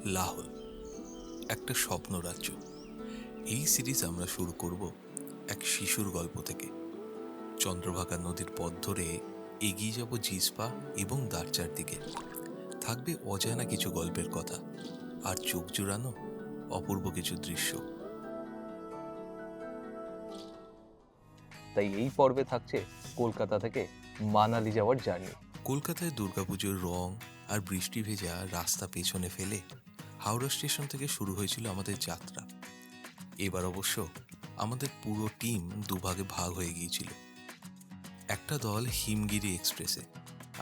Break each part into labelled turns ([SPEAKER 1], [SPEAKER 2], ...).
[SPEAKER 1] লাহোল একটা স্বপ্ন রাজ্য। এই সিরিজ আমরা শুরু করব এক শিশুর গল্প থেকে। চন্দ্রভাগা নদীর পথ ধরে এগিয়ে যাব জিসপা এবং দারচার দিকে। থাকবে অজানা কিছু গল্পের কথা আর চোখ জুড়ানো অপূর্ব কিছু দৃশ্য।
[SPEAKER 2] তাই এই পর্বে থাকছে কলকাতা থেকে মানালি যাওয়ার জার্নি।
[SPEAKER 1] কলকাতায় দুর্গাপুজোর রং আর বৃষ্টি ভেজা রাস্তা পেছনে ফেলে হাওড়া স্টেশন থেকে শুরু হয়েছিল আমাদের যাত্রা। এবার অবশ্য আমাদের পুরো টিম দুভাগে ভাগ হয়ে গিয়েছিল। একটা দল হিমগিরি এক্সপ্রেসে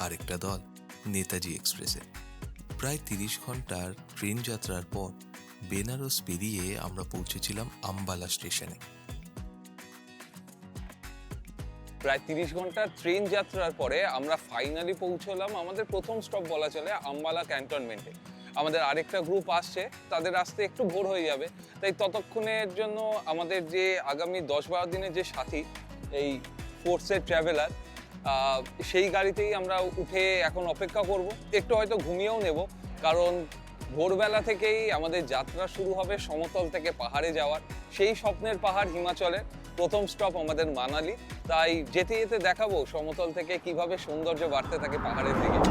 [SPEAKER 1] আর একটা দল নেতাজি এক্সপ্রেসে। প্রায় 30 ঘন্টার ট্রেন যাত্রার পর বেনারস পেরিয়ে আমরা পৌঁছেছিলাম আম্বালা স্টেশনে।
[SPEAKER 3] প্রায় 30 ঘন্টার ট্রেন যাত্রার পরে আমরা ফাইনালি পৌঁছলাম আমাদের প্রথম স্টপ বলা চলে আম্বালা ক্যান্টনমেন্টে। আমাদের আরেকটা গ্রুপ আসছে, তাদের আসতে একটু ভোর হয়ে যাবে, তাই ততক্ষণের জন্য আমাদের যে আগামী 10-12 দিনের যে সাথী এই ফোর্সের ট্রাভেলার, সেই গাড়িতেই আমরা উঠে এখন অপেক্ষা করব। একটু হয়তো ঘুমিয়েও নেব, কারণ ভোরবেলা থেকেই আমাদের যাত্রা শুরু হবে সমতল থেকে পাহাড়ে যাওয়ার। সেই স্বপ্নের পাহাড় হিমাচলের প্রথম স্টপ আমাদের মানালি। তাই যেতে যেতে দেখাবো সমতল থেকে কিভাবে সৌন্দর্য বাড়তে থাকে পাহাড়ের দিকে।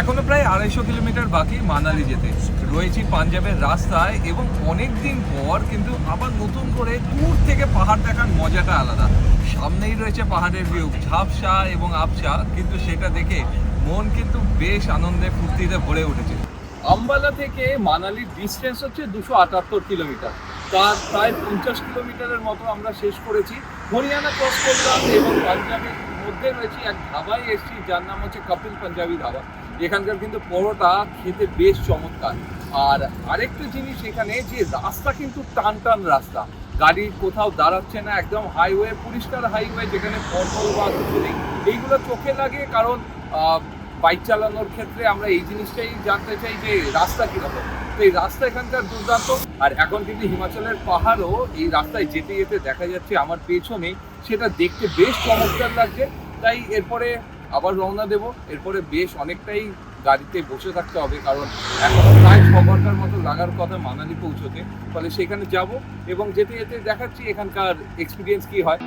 [SPEAKER 4] এখনো প্রায় 250 কিলোমিটার বাকি মানালি যেতে। রয়েছি পাঞ্জাবের রাস্তায় এবং অনেক দিন পর কিন্তু আবার নতুন করে দূর থেকে পাহাড় দেখার মজাটা আলাদা। সামনেই রয়েছে পাহাড়ের ভিউ, ঝাপসা এবং আবছা, কিন্তু সেটা দেখে মন কিন্তু বেশ আনন্দে ফুর্তিতে ভরে উঠেছে। আম্বালা থেকে মানালির ডিস্টেন্স হচ্ছে 278 কিলোমিটার। তার প্রায় 50 কিলোমিটারের মতো আমরা শেষ করেছি। হরিয়ানা ক্রস করলাম এবং পাঞ্জাবের মধ্যে রয়েছে এক ধাবায় এসেছি, যার নাম হচ্ছে কপিল পাঞ্জাবি ধাবা। এখানকার কিন্তু পরোটা খেতে বেশ চমৎকার। আর আরেকটা জিনিস এখানে, যে রাস্তা কিন্তু টান টান রাস্তা, গাড়ি কোথাও দাঁড়াচ্ছে না, একদম হাইওয়ে, পরিষ্কার হাইওয়ে, যেখানে পটল বা কিছু নেই। এইগুলো চোখে লাগে, কারণ বাইক চালানোর ক্ষেত্রে আমরা এই জিনিসটাই জানতে চাই যে রাস্তা কীরকম। তো এই রাস্তা এখানকার দুর্দান্ত। আর এখন কিন্তু হিমাচলের পাহাড়ও এই রাস্তায় যেতে যেতে দেখা যাচ্ছে আমার পেছনে, সেটা দেখতে বেশ চমৎকার লাগছে। তাই এরপরে আবার রওনা দেব। এরপরে বেশ অনেকটাই গাড়িতে বসে থাকতে হবে, কারণ এখন প্রায় 6 ঘন্টার মতো লাগার কথা মানালি পৌঁছতে। ফলে সেখানে যাব এবং যেতে যেতে দেখাচ্ছি এখানকার এক্সপিরিয়েন্স কী হয়।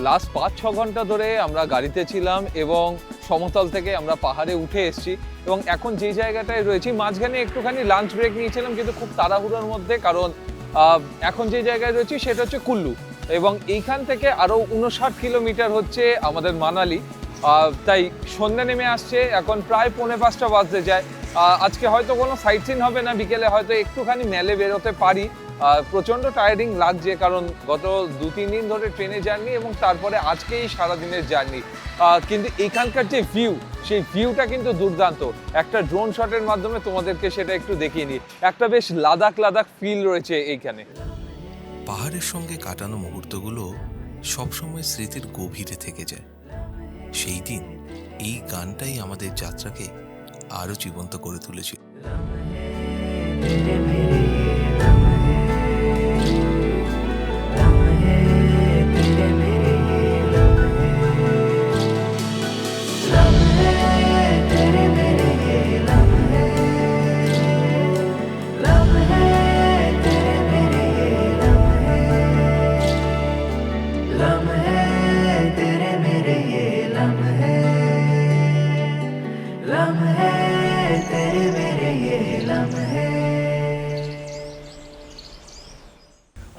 [SPEAKER 3] লাস্ট 5-6 ঘন্টা ধরে আমরা গাড়িতে ছিলাম এবং সমতল থেকে আমরা পাহাড়ে উঠে এসেছি এবং এখন যে জায়গাটায় রয়েছি, মাঝখানে একটুখানি লাঞ্চ ব্রেক নিয়েছিলাম, কিন্তু খুব তাড়াহুড়োর মধ্যে, কারণ এখন যে জায়গায় রয়েছি সেটা হচ্ছে কুল্লু এবং এইখান থেকে আরও 59 কিলোমিটার হচ্ছে আমাদের মানালি। তাই সন্ধ্যা নেমে আসছে, এখন প্রায় 4:45 বাজতে যায়। আজকে হয়তো কোনো সাইট সিন হবে না, বিকেলে হয়তো একটুখানি মেলে বেরোতে পারি। প্রচণ্ড টায়ারিং লাগছে, কারণ গত 2-3 দিন ধরে ট্রেনে জার্নি এবং তারপরে আজকেই সারাদিনের জার্নি। কিন্তু এখানকার যে ভিউ, সেই ভিউটা কিন্তু দুর্দান্ত। একটা ড্রোন শটের মাধ্যমে তোমাদেরকে সেটা একটু দেখিয়ে নিই। একটা বেশ লাদাখ লাদাখ ফিল রয়েছে এইখানে।
[SPEAKER 1] পাহাড়ের সঙ্গে কাটানো মুহূর্তগুলো সবসময় স্মৃতির গভীরে থেকে যায়। সেই দিন এই গানটাই আমাদের যাত্রাকে আরো জীবন্ত করে তুলেছিল।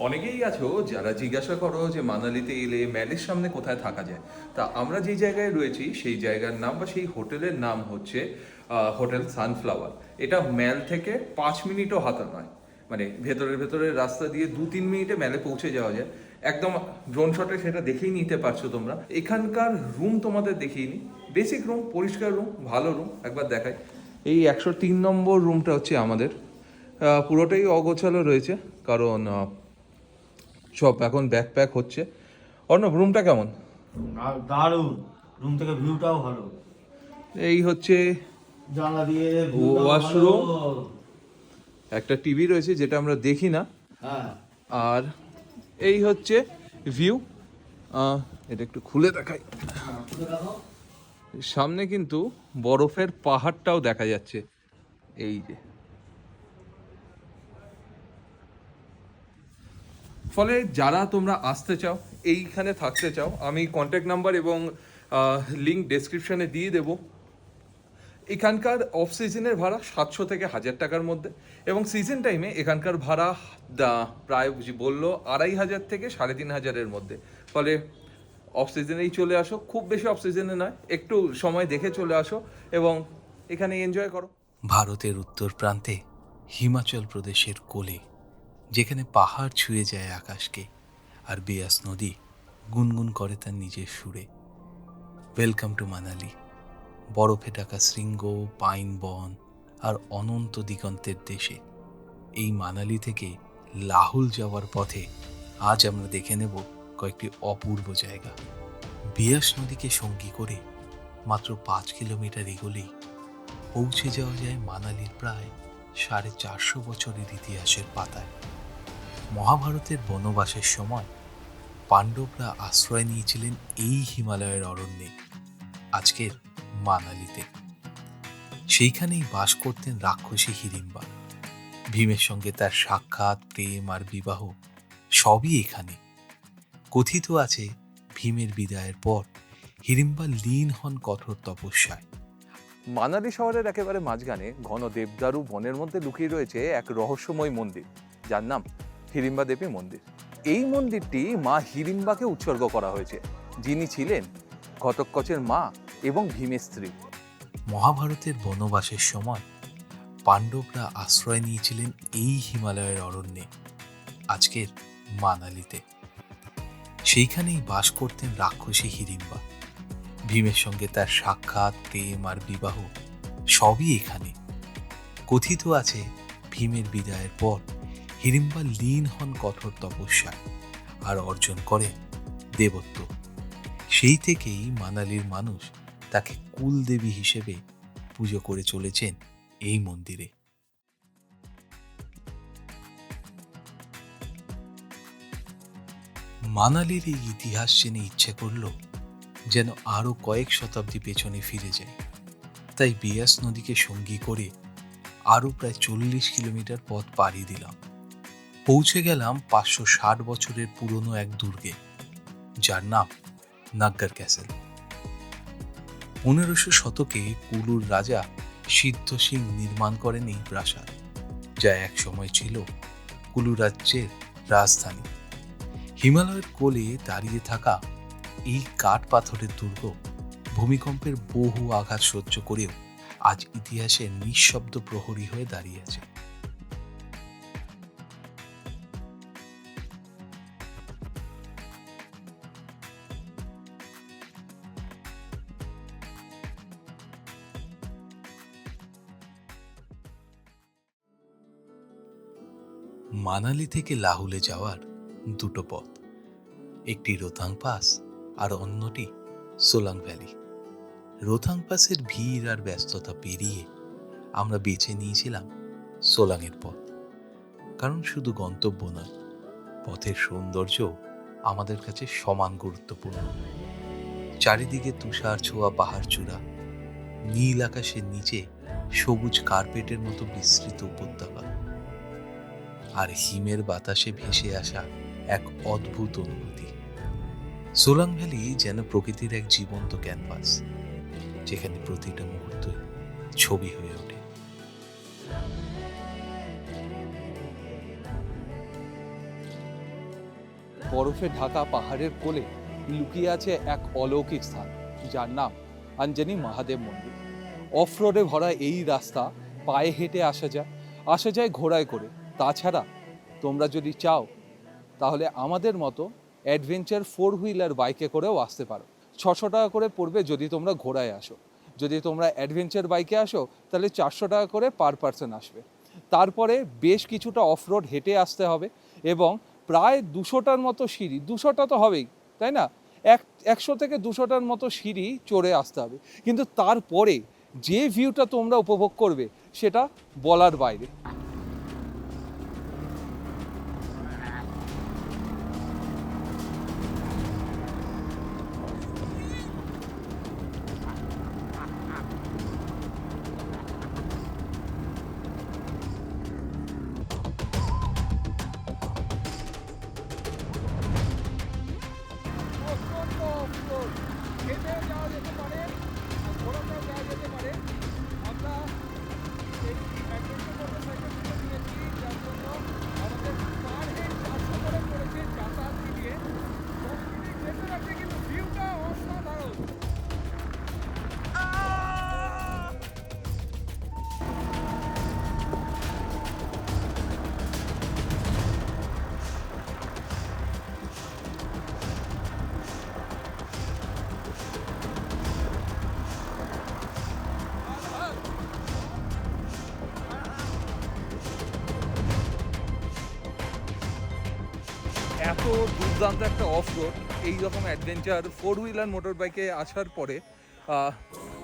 [SPEAKER 4] অনেকেই আছো যারা জিজ্ঞাসা করো যে মানালিতে এলে ম্যালের সামনে কোথায় থাকা যায়। তা আমরা যে জায়গায় রয়েছি সেই জায়গার নাম বা সেই হোটেলের নাম হচ্ছে হোটেল সানফ্লাওয়ার। এটা ম্যাল থেকে 5 মিনিটও হাঁটা নয়, মানে ভেতরের রাস্তা দিয়ে 2-3 মিনিটে ম্যালে পৌঁছে যাওয়া যায়। একদম ড্রোন শটে সেটা দেখেই নিতে পারছো তোমরা। এখানকার রুম তোমাদের দেখিয়ে নি, বেসিক রুম, পরিষ্কার রুম, ভালো রুম, একবার দেখাই। এই 103 নম্বর রুমটা হচ্ছে আমাদের। পুরোটাই অগোছালো রয়েছে, কারণ সব এখন ব্যাকপ্যাক হচ্ছে। অর্ণব, রুমটা কেমন?
[SPEAKER 5] দারুণ, রুম থেকে ভিউটাও ভালো,
[SPEAKER 4] এই হচ্ছে
[SPEAKER 5] জানলা দিয়ে
[SPEAKER 4] ওয়াশরুম, একটা টিভি রয়েছে যেটা আমরা দেখি না,
[SPEAKER 5] হ্যাঁ।
[SPEAKER 4] আর এই হচ্ছে ভিউ। এটা একটু খুলে দেখাই। সামনে কিন্তু বরফের পাহাড়টাও দেখা যাচ্ছে, এই যে। ফলে যারা তোমরা আসতে চাও, এইখানে থাকতে চাও, আমি কন্ট্যাক্ট নাম্বার এবং লিঙ্ক ডেসক্রিপশনে দিয়ে দেব। এখানকার অফ সিজনের ভাড়া 700 থেকে 1000 টাকার মধ্যে, এবং সিজন টাইমে এখানকার ভাড়া প্রায় বললো 2500 থেকে 3500-এর মধ্যে। ফলে অফ সিজনেই চলে আসো, খুব বেশি অফ সিজনে নয়, একটু সময় দেখে চলে আসো এবং এখানে এনজয় করো।
[SPEAKER 1] ভারতের উত্তর প্রান্তে হিমাচল প্রদেশের কোলে, যেখানে পাহাড় ছুঁয়ে যায় আকাশকে আর বিয়াস নদী গুনগুন করে তার নিজের সুরে। Welcome to Manali. বরফে ঢাকা শৃঙ্গ, পাইন বন আর অনন্ত দিগন্তের দেশে। এই মানালি থেকে লাহুল যাওয়ার পথে আজ আমরা দেখে নেব কয়েকটি অপূর্ব জায়গা। বিয়াস নদীকে সঙ্গী করে মাত্র 5 কিলোমিটার এগোলেই পৌঁছে যাওয়া যায় মানালির প্রায় 450 বছরের ইতিহাসের পাতায়। মহাভারতের বনবাসের সময় পাণ্ডবরা আশ্রয় নিয়েছিলেন এই হিমালয়ের অরণ্যে, আজকের মানালিতে। সেইখানেই বাস করতেন রাক্ষসী হিড়িম্বা। ভীমের সঙ্গে তার সাক্ষাৎ, প্রেম আর বিবাহ সবই এখানে। কথিত আছে ভীমের বিদায়ের পর হিড়িম্বা লীন হন কঠোর তপস্যায়।
[SPEAKER 3] মানালি শহরের একেবারে মাঝখানে ঘন দেবদারু বনের মধ্যে লুকিয়ে রয়েছে এক রহস্যময় মন্দির, যার নাম হিড়িম্বা দেবী মন্দির। এই মন্দিরটি মা হিড়িম্বাকে উৎসর্গ করা হয়েছে, যিনি ছিলেন ঘটোৎকচের মা এবং ভীমের স্ত্রী।
[SPEAKER 1] মহাভারতের বনবাসের সময় পাণ্ডবরা আশ্রয় নিয়েছিলেন এই হিমালয়ের অরণ্যে, আজকের মানালিতে। সেইখানেই বাস করতেন রাক্ষসী হিড়িম্বা। ভীমের সঙ্গে তার সাক্ষাৎ, প্রেম আর বিবাহ সবই এখানে। কথিত আছে ভীমের বিদায়ের পর হিড়িম্বা লীন হন কঠোর তপস্যায় আর অর্জন করেন দেবত্ব। সেই থেকেই মানালির মানুষ তাকে কুলদেবী হিসেবে পুজো করে চলেছেন এই মন্দিরে। মানালির এই ইতিহাস জেনে ইচ্ছে করল যেন আরো কয়েক শতাব্দী পেছনে ফিরে যায়। তাই বিয়াস নদীকে সঙ্গী করে আরো প্রায় 40 কিলোমিটার পথ পাড়ি দিলাম। পৌঁছে গেলাম 560 বছরের পুরনো এক দুর্গে, যার নাম নাগ্গার ক্যাসেল। 1500 শতকে কুলুর রাজা সিদ্ধ সিং নির্মাণ করেন এই প্রাসাদ, যা এক সময় ছিল কুলু রাজ্যের রাজধানী। হিমালয়ের কোলে দাঁড়িয়ে থাকা এই কাঠ পাথরের দুর্গ ভূমিকম্পের বহু আঘাত সহ্য করেও আজ ইতিহাসের নিঃশব্দ প্রহরী হয়ে দাঁড়িয়ে আছে। মানালি থেকে লাহুলে যাওয়ার দুটো পথ, একটি রোথাং পাস আর অন্যটি সোলাং ভ্যালি। রোথাং পাসের ভিড় আর ব্যস্ততা পেরিয়ে আমরা বেছে নিয়েছিলাম সোলাংয়ের পথ, কারণ শুধু গন্তব্য নয়, পথের সৌন্দর্য আমাদের কাছে সমান গুরুত্বপূর্ণ। চারিদিকে তুষার ছোঁয়া পাহাড় চূড়া, নীল আকাশের নিচে সবুজ কার্পেটের মতো বিস্তৃত উপত্যকা, আর হিমের বাতাসে ভেসে আসা এক অদ্ভুত অনুভূতি। সোলাং ভ্যালি যেন প্রকৃতির এক জীবন্ত ক্যানভাস, যেখানে প্রতিটা মুহূর্ত ছবি হয়ে ওঠে।
[SPEAKER 3] বরফে ঢাকা পাহাড়ের কোলে লুকিয়ে আছে এক অলৌকিক স্থান, যার নাম অঞ্জনী মহাদেব মন্দির। অফ রোডে ভরা এই রাস্তা পায়ে হেঁটে আসা যায় ঘোড়ায় করে। তাছাড়া তোমরা যদি চাও তাহলে আমাদের মতো অ্যাডভেঞ্চার 4 হুইলার বাইকে করেও আসতে পারো। 600 টাকা করে পড়বে যদি তোমরা ঘোড়ায় আসো। যদি তোমরা অ্যাডভেঞ্চার বাইকে আসো তাহলে 400 টাকা করে পার পারসন আসবে। তারপরে বেশ কিছুটা অফ রোড হেঁটে আসতে হবে এবং প্রায় 200টার মতো সিঁড়ি, 200টা তো হবেই, তাই না? 100 থেকে 200টার মতো সিঁড়ি চড়ে আসতে হবে। কিন্তু তারপরে যে ভিউটা তোমরা উপভোগ করবে সেটা বলার বাইরে। এত দুর্দান্ত একটা অফ রোড এইরকম অ্যাডভেঞ্চার 4 হুইলার মোটর বাইকে আসার পরে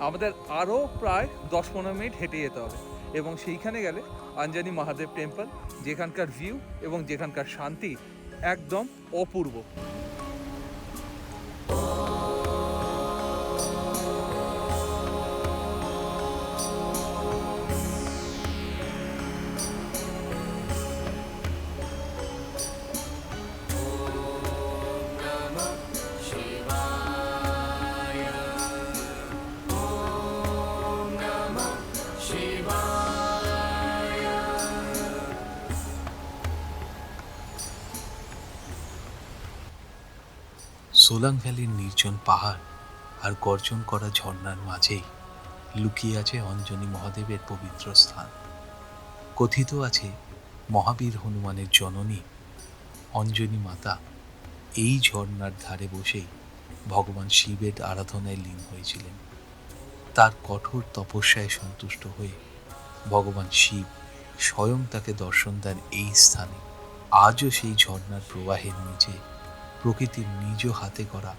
[SPEAKER 3] আমাদের আরও প্রায় 10-15 মিনিট হেঁটে যেতে হবে এবং সেইখানে গেলে আঞ্জানি মহাদেব টেম্পল, যেখানকার ভিউ এবং যেখানকার শান্তি একদম অপূর্ব।
[SPEAKER 1] সোলাং ভ্যালির নির্জন পাহাড় আর গর্জন করা ঝর্ণার মাঝেই লুকিয়ে আছে অঞ্জনি মহাদেবের পবিত্র স্থান। কথিত আছে মহাবীর হনুমানের জননী অঞ্জনি মাতা এই ঝর্ণার ধারে বসেই ভগবান শিবের আরাধনায় লীন হয়েছিলেন। তার কঠোর তপস্যায় সন্তুষ্ট হয়ে ভগবান শিব স্বয়ং তাকে দর্শন দেন এই স্থানে। আজও সেই ঝর্ণার প্রবাহের নিচে প্রকৃতির নিজ হাতে করা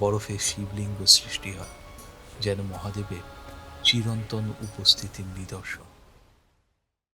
[SPEAKER 1] বরফের শিবলিঙ্গ সৃষ্টি হয়, যেন মহাদেবের চিরন্তন উপস্থিতির নিদর্শন।